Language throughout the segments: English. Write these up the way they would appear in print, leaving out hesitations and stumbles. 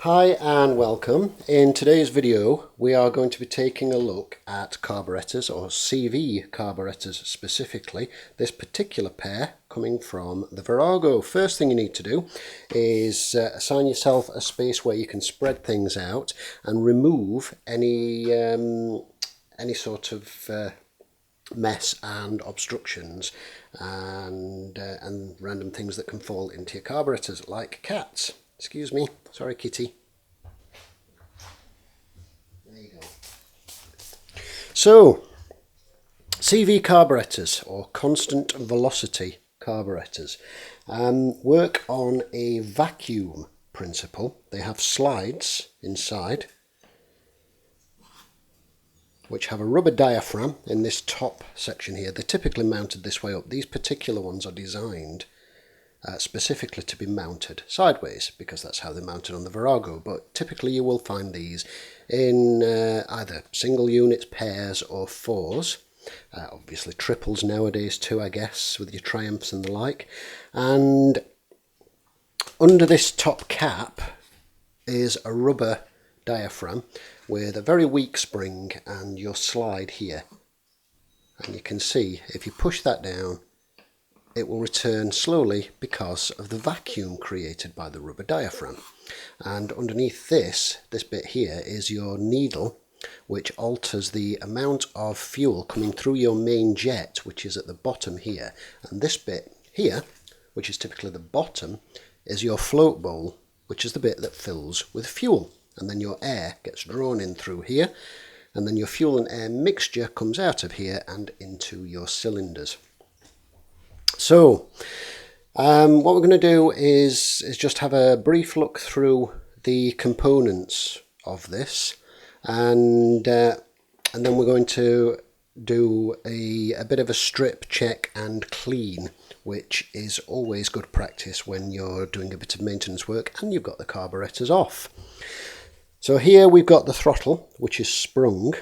Hi and welcome. In today's video we are going to be taking a look at carburettors, or CV carburettors specifically, this particular pair coming from the Virago. First thing you need to do is assign yourself a space where you can spread things out and remove any sort of mess and obstructions and random things that can fall into your carburetors, like cats. Excuse me, sorry kitty. There you go. So, CV carburetors, or constant velocity carburetors, work on a vacuum principle. They have slides inside which have a rubber diaphragm in this top section here. They're typically mounted this way up. These particular ones are designed specifically to be mounted sideways, because that's how they're mounted on the Virago, but typically you will find these in either single units, pairs or fours, obviously triples nowadays too, I guess, with your Triumphs and the like. And under this top cap is a rubber diaphragm with a very weak spring and your slide here, and you can see if you push that down it will return slowly because of the vacuum created by the rubber diaphragm. And underneath this bit here is your needle, which alters the amount of fuel coming through your main jet, which is at the bottom here. And this bit here, which is typically the bottom, is your float bowl, which is the bit that fills with fuel. And then your air gets drawn in through here, and then your fuel and air mixture comes out of here and into your cylinders. So, what we're going to do is just have a brief look through the components of this, and then we're going to do a bit of a strip check and clean, which is always good practice when you're doing a bit of maintenance work and you've got the carburetors off. So here we've got the throttle, which is sprung.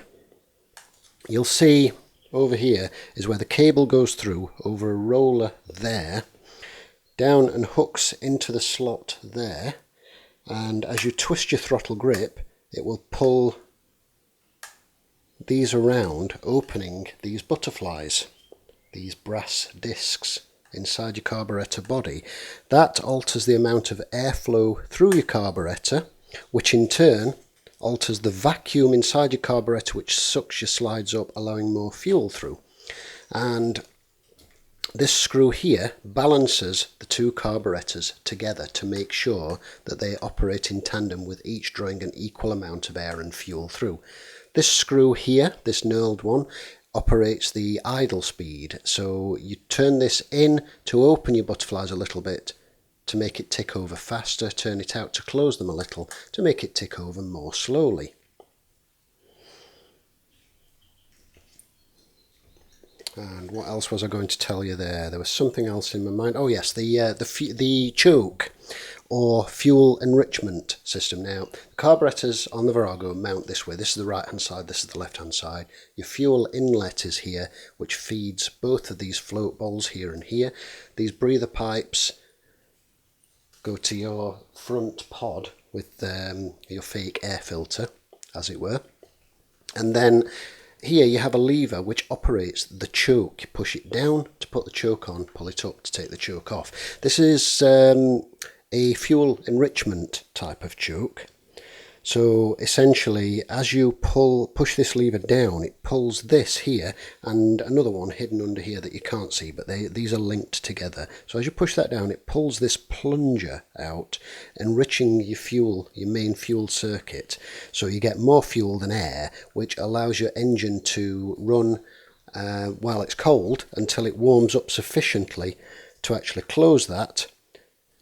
You'll see over here is where the cable goes through over a roller there, down and hooks into the slot there, and as you twist your throttle grip it will pull these around, opening these butterflies, these brass discs inside your carburetor body. That alters the amount of airflow through your carburetor, which in turn alters the vacuum inside your carburetor, which sucks your slides up, allowing more fuel through. And this screw here balances the two carburetors together to make sure that they operate in tandem, with each drawing an equal amount of air and fuel through. This screw here, this knurled one, operates the idle speed. So you turn this in to open your butterflies a little bit to make it tick over faster, turn it out to close them a little to make it tick over more slowly. And what else was I going to tell you there? There was something else in my mind. Oh yes, the choke or fuel enrichment system. Now, the carburetors on the Virago mount this way. This is the right hand side, this is the left hand side. Your fuel inlet is here, which feeds both of these float bowls here and here. These breather pipes go to your front pod with your fake air filter, as it were. And then here you have a lever which operates the choke. You push it down to put the choke on, pull it up to take the choke off. This is a fuel enrichment type of choke. So essentially, as you push this lever down, it pulls this here and another one hidden under here that you can't see, but these are linked together. So as you push that down, it pulls this plunger out, enriching your fuel, your main fuel circuit. So you get more fuel than air, which allows your engine to run while it's cold until it warms up sufficiently to actually close that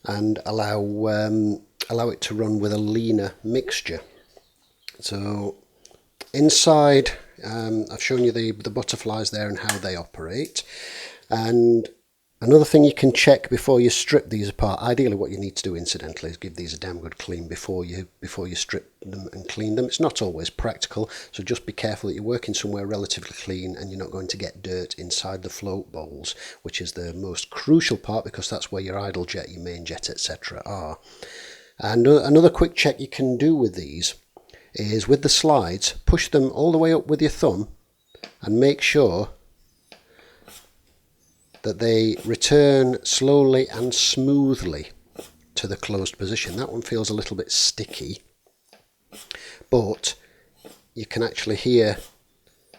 and allow it to run with a leaner mixture. So inside, I've shown you the butterflies there and how they operate. And another thing you can check before you strip these apart, ideally what you need to do incidentally is give these a damn good clean before you strip them and clean them. It's not always practical, so just be careful that you're working somewhere relatively clean and you're not going to get dirt inside the float bowls, which is the most crucial part, because that's where your idle jet, your main jet, etc. are. And another quick check you can do with these is with the slides, push them all the way up with your thumb and make sure that they return slowly and smoothly to the closed position. That one feels a little bit sticky, but you can actually hear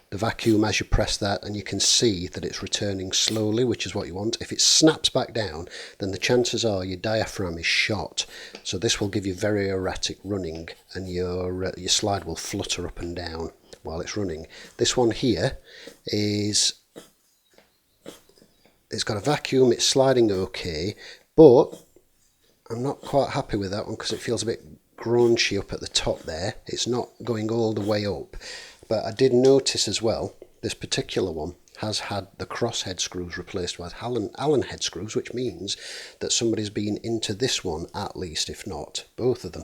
the vacuum as you press that, and you can see that it's returning slowly, which is what you want. If it snaps back down, then the chances are your diaphragm is shot. So this will give you very erratic running, and your slide will flutter up and down while it's running. This one here it's got a vacuum, it's sliding okay, but I'm not quite happy with that one because it feels a bit graunchy up at the top there. It's not going all the way up. But I did notice as well, this particular one has had the cross head screws replaced with Allen head screws, which means that somebody's been into this one at least, if not both of them.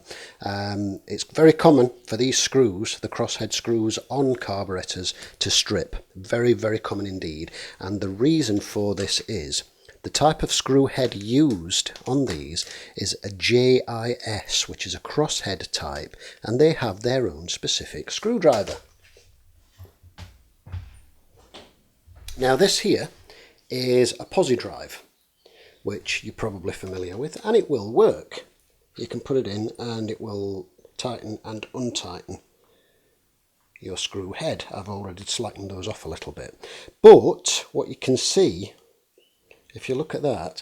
It's very common for these screws, the cross head screws on carburetors, to strip. Very, very common indeed. And the reason for this is the type of screw head used on these is a JIS, which is a cross head type, and they have their own specific screwdriver. Now this here is a posi drive, which you're probably familiar with, and it will work. You can put it in and it will tighten and untighten your screw head. I've already slackened those off a little bit. But what you can see, if you look at that,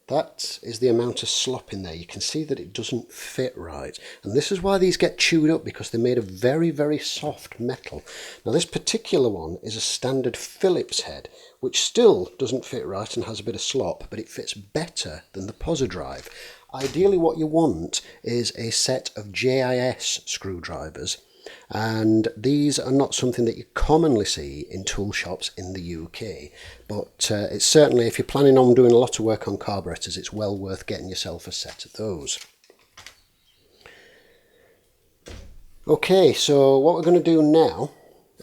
that is the amount of slop in there. You can see that it doesn't fit right. And this is why these get chewed up, because they're made of very, very soft metal. Now this particular one is a standard Phillips head, which still doesn't fit right and has a bit of slop, but it fits better than the posi drive. Ideally what you want is a set of JIS screwdrivers, and these are not something that you commonly see in tool shops in the UK, but it's certainly, if you're planning on doing a lot of work on carburetors, it's well worth getting yourself a set of those. Okay, so what we're going to do now,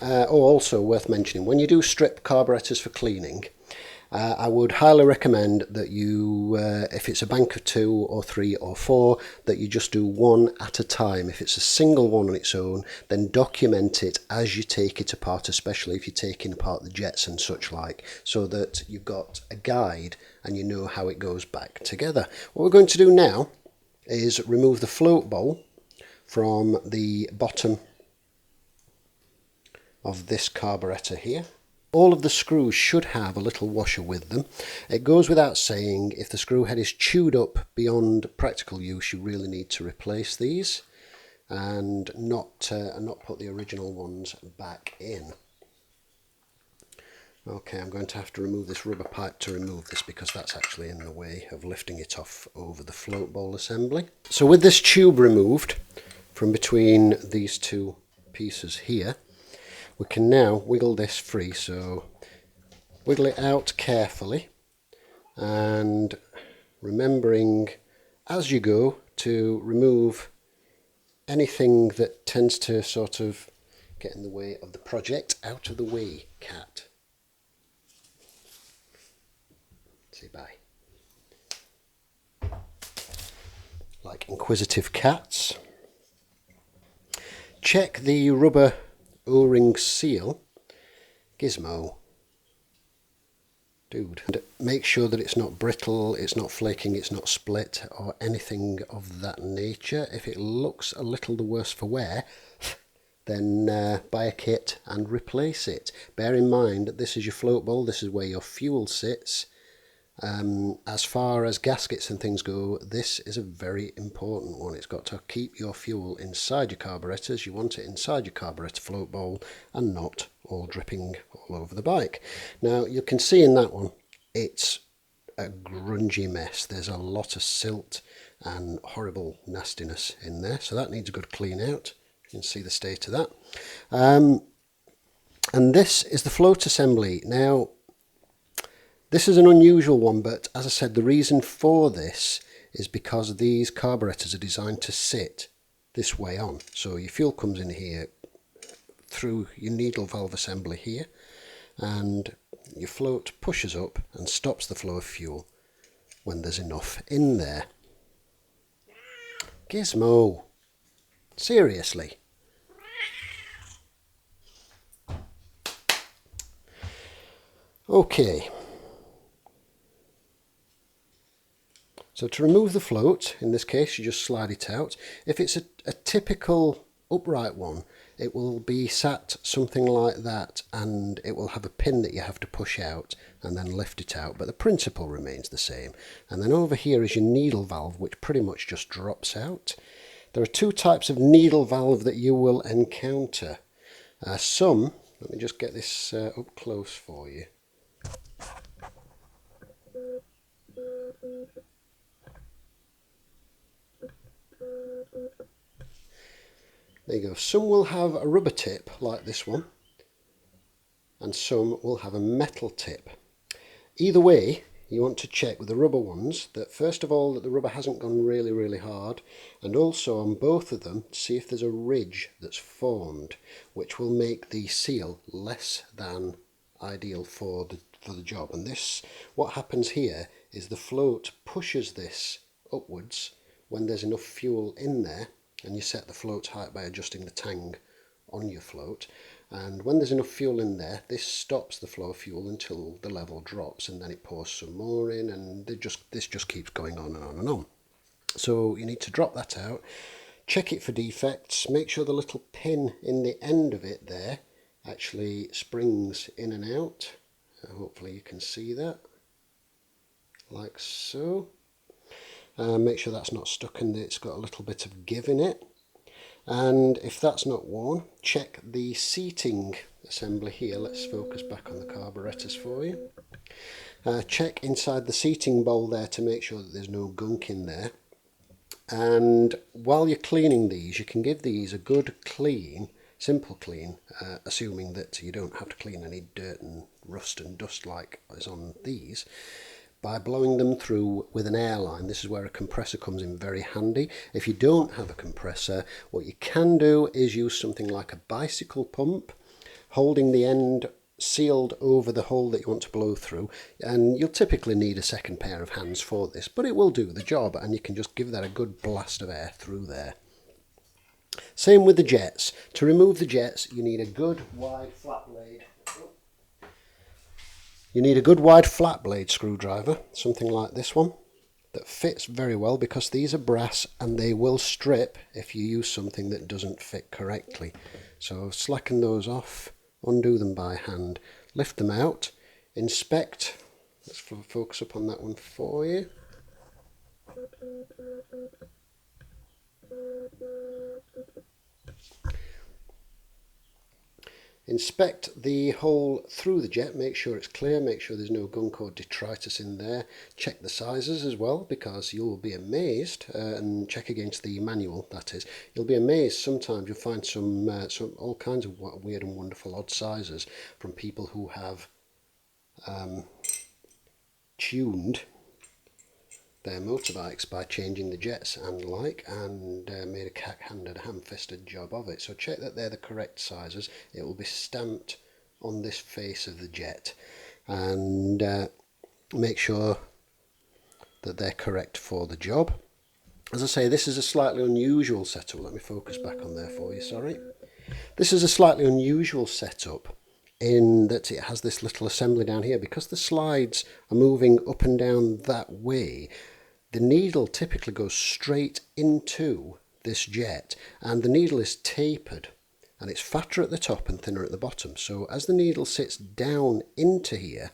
also worth mentioning, when you do strip carburetors for cleaning, I would highly recommend that you, if it's a bank of 2 or 3 or 4, that you just do one at a time. If it's a single one on its own, then document it as you take it apart, especially if you're taking apart the jets and such like, so that you've got a guide and you know how it goes back together. What we're going to do now is remove the float bowl from the bottom of this carburettor here. All of the screws should have a little washer with them. It goes without saying, if the screw head is chewed up beyond practical use, you really need to replace these and not put the original ones back in. Okay, I'm going to have to remove this rubber pipe to remove this, because that's actually in the way of lifting it off over the float bowl assembly. So with this tube removed from between these two pieces here, we can now wiggle this free. So wiggle it out carefully, and remembering as you go to remove anything that tends to sort of get in the way of the project. Out of the way, cat. Say bye. Like inquisitive cats. Check the rubber O-ring seal. Gizmo. Dude. And make sure that it's not brittle, it's not flaking, it's not split or anything of that nature. If it looks a little the worse for wear, then buy a kit and replace it. Bear in mind that this is your float bowl, this is where your fuel sits. As far as gaskets and things go, this is a very important one. It's got to keep your fuel inside your carburetors. You want it inside your carburetor float bowl and not all dripping all over the bike. Now you can see in that one, it's a grungy mess. There's a lot of silt and horrible nastiness in there, so that needs a good clean out. You can see the state of that. And this is the float assembly. Now this is an unusual one, but as I said, the reason for this is because these carburetors are designed to sit this way on. So your fuel comes in here through your needle valve assembly here, and your float pushes up and stops the flow of fuel when there's enough in there. Gizmo, seriously. Okay, so to remove the float, in this case you just slide it out. If it's a typical upright one, it will be sat something like that, and it will have a pin that you have to push out and then lift it out, but the principle remains the same. And then over here is your needle valve, which pretty much just drops out. There are two types of needle valve that you will encounter. Let me just get this up close for you. There you go. Some will have a rubber tip like this one, and some will have a metal tip. Either way, you want to check with the rubber ones that first of all that the rubber hasn't gone really hard, and also on both of them see if there's a ridge that's formed, which will make the seal less than ideal for the job. And this, what happens here is the float pushes this upwards when there's enough fuel in there, and you set the float height by adjusting the tang on your float. And when there's enough fuel in there, this stops the flow of fuel until the level drops, and then it pours some more in, and this just keeps going on and on and on. So you need to drop that out, check it for defects, make sure the little pin in the end of it there actually springs in and out. Hopefully you can see that, like so. Make sure that's not stuck and it's got a little bit of give in it. And if that's not worn, check the seating assembly here. Let's focus back on the carburettors for you. Check inside the seating bowl there to make sure that there's no gunk in there. And while you're cleaning these, you can give these a good clean, simple clean, assuming that you don't have to clean any dirt and rust and dust like is on these, by blowing them through with an airline. This is where a compressor comes in very handy. If you don't have a compressor, what you can do is use something like a bicycle pump, holding the end sealed over the hole that you want to blow through, and you'll typically need a second pair of hands for this, but it will do the job, and you can just give that a good blast of air through there. Same with the jets. To remove the jets, you need a good wide flat blade. You need a good wide flat blade screwdriver, something like this one, that fits very well because these are brass and they will strip if you use something that doesn't fit correctly. So slacken those off, undo them by hand, lift them out, inspect. Let's focus up on that one for you. Inspect the hole through the jet, make sure it's clear, make sure there's no gunk or detritus in there. Check the sizes as well, because you'll be amazed, and check against the manual, that is. You'll be amazed, sometimes you'll find some all kinds of weird and wonderful odd sizes from people who have tuned their motorbikes by changing the jets and made a cack-handed, ham-fisted job of it. So check that they're the correct sizes. It will be stamped on this face of the jet, and make sure that they're correct for the job. As I say, this is a slightly unusual setup. Let me focus back on there for you, sorry. This is a slightly unusual setup in that it has this little assembly down here. Because the slides are moving up and down that way, the needle typically goes straight into this jet, and the needle is tapered, and it's fatter at the top and thinner at the bottom. So as the needle sits down into here,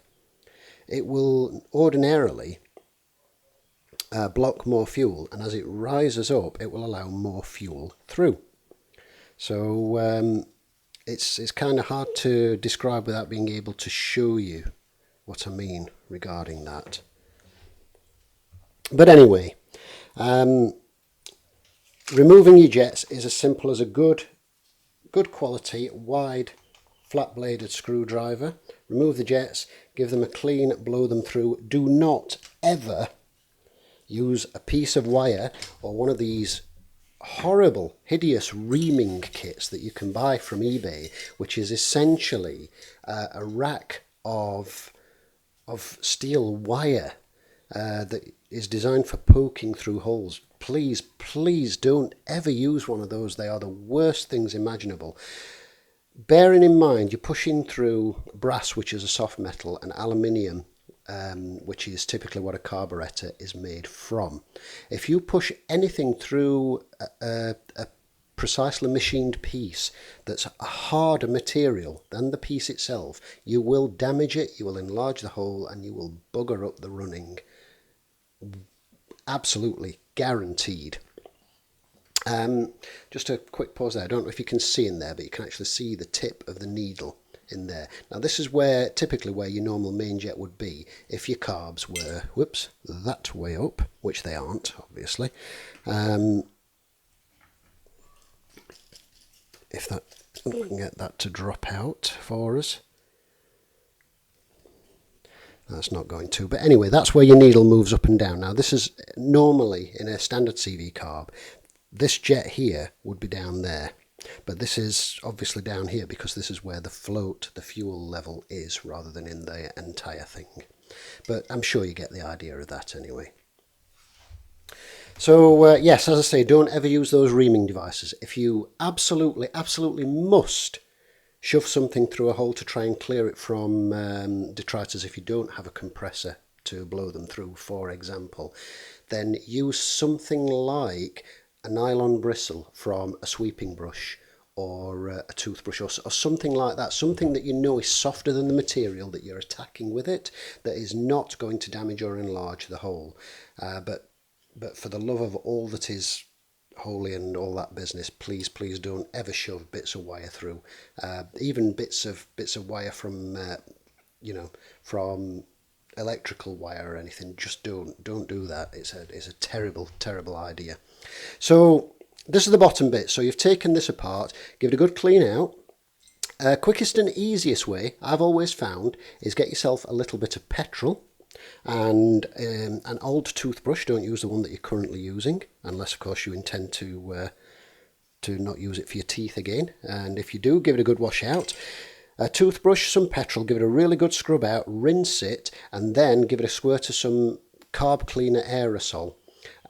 it will ordinarily block more fuel, and as it rises up, it will allow more fuel through. So it's kind of hard to describe without being able to show you what I mean regarding that. But anyway, removing your jets is as simple as a good quality wide flat bladed screwdriver. Remove the jets, give them a clean, blow them through. Do not ever use a piece of wire or one of these horrible, hideous reaming kits that you can buy from eBay, which is essentially a rack of steel wire that is designed for poking through holes. Please, please don't ever use one of those. They are the worst things imaginable. Bearing in mind you're pushing through brass, which is a soft metal, and aluminium, which is typically what a carburettor is made from. If you push anything through a precisely machined piece that's a harder material than the piece itself, you will damage it, you will enlarge the hole, and you will bugger up the running. Absolutely guaranteed. Just a quick pause there. I don't know if you can see in there, but you can actually see the tip of the needle in there. Now this is where typically where your normal main jet would be if your carbs were, whoops, that way up, which they aren't, obviously. If that, we can get that to drop out for us. That's not going to, but anyway, that's where your needle moves up and down. Now this is normally in a standard CV carb. This jet here would be down there, but this is obviously down here because this is where the float, the fuel level is, rather than in the entire thing. But I'm sure you get the idea of that anyway. So yes, as I say, don't ever use those reaming devices. If you absolutely must shove something through a hole to try and clear it from detritus, if you don't have a compressor to blow them through, for example, then use something like a nylon bristle from a sweeping brush or a toothbrush or something like that, something that you know is softer than the material that you're attacking with it, that is not going to damage or enlarge the hole. But for the love of all that is holy and all that business, please don't ever shove bits of wire through, even bits of wire from from electrical wire or anything. Just don't do that. It's a terrible idea. So this is the bottom bit. So you've taken this apart, give it a good clean out. Quickest and easiest way I've always found is get yourself a little bit of petrol and an old toothbrush. Don't use the one that you're currently using, unless of course you intend to not use it for your teeth again. And if you do, give it a good wash out. A toothbrush, some petrol, give it a really good scrub out, rinse it, and then give it a squirt of some carb cleaner aerosol,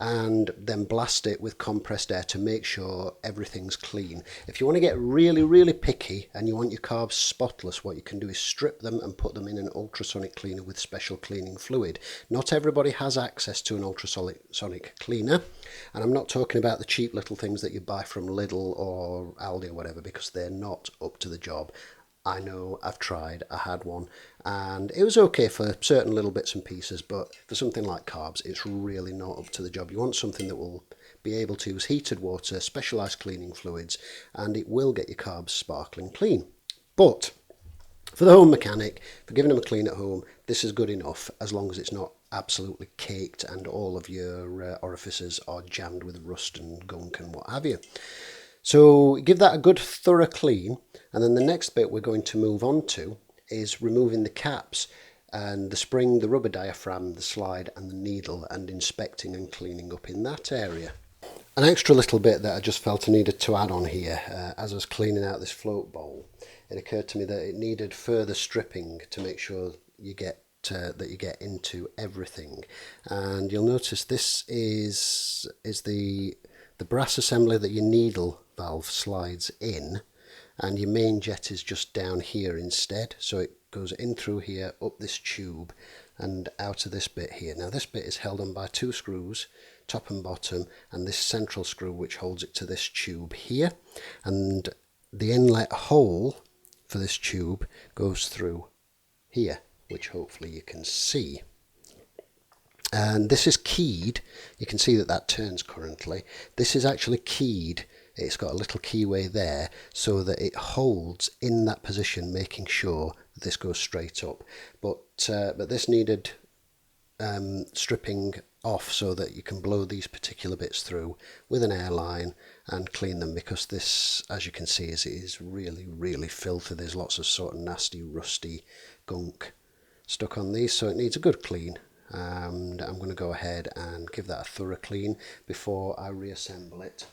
and then blast it with compressed air to make sure everything's clean. If you want to get really picky and you want your carbs spotless, what you can do is strip them and put them in an ultrasonic cleaner with special cleaning fluid. Not everybody has access to an ultrasonic cleaner, and I'm not talking about the cheap little things that you buy from Lidl or Aldi or whatever, because they're not up to the job. I know, I've tried, I had one, and it was okay for certain little bits and pieces, but for something like carbs, it's really not up to the job. You want something that will be able to use heated water, specialised cleaning fluids, and it will get your carbs sparkling clean. But for the home mechanic, for giving them a clean at home, this is good enough, as long as it's not absolutely caked and all of your orifices are jammed with rust and gunk and what have you. So give that a good thorough clean, and then the next bit we're going to move on to is removing the caps and the spring, the rubber diaphragm, the slide and the needle, and inspecting and cleaning up in that area. An extra little bit that I just felt I needed to add on here, as I was cleaning out this float bowl, it occurred to me that it needed further stripping to make sure you get that you get into everything. And you'll notice this is the brass assembly that your needle valve slides in, and your main jet is just down here instead. So it goes in through here, up this tube and out of this bit here. Now this bit is held on by two screws, top and bottom, and this central screw which holds it to this tube here, and the inlet hole for this tube goes through here, which hopefully you can see. And this is keyed. You can see that turns currently. This is actually keyed. It's got a little keyway there so that it holds in that position, making sure that this goes straight up. But this needed stripping off so that you can blow these particular bits through with an airline and clean them, because this, as you can see, is really filthy. There's lots of sort of nasty rusty gunk stuck on these, so it needs a good clean. And I'm going to go ahead and give that a thorough clean before I reassemble it.